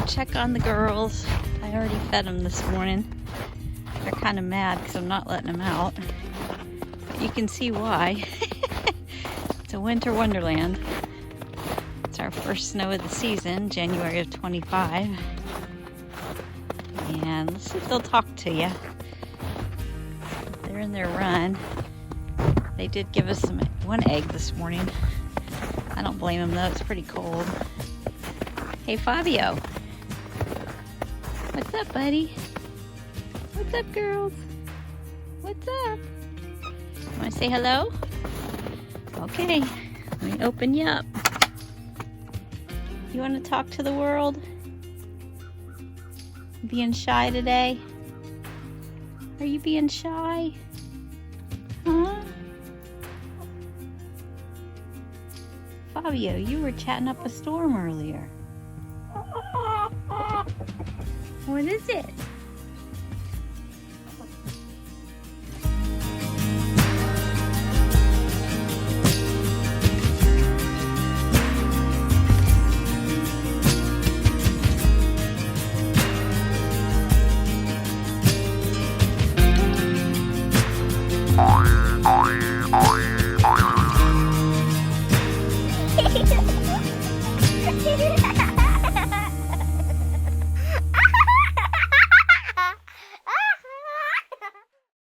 check on the girls. I already fed them this morning. They're kind of mad because I'm not letting them out. But you can see why. It's a winter wonderland. It's our first snow of the season, January of 25. And let's see if they'll talk to you. They're in their run. They did give us one egg this morning. I don't blame them though, it's pretty cold. Hey Fabio. What's up, buddy? What's up, girls? What's up? Want to say hello? Okay, let me open you up. You want to talk to the world? Being shy today? Are you being shy? Huh? Fabio, you were chatting up a storm earlier. What is it?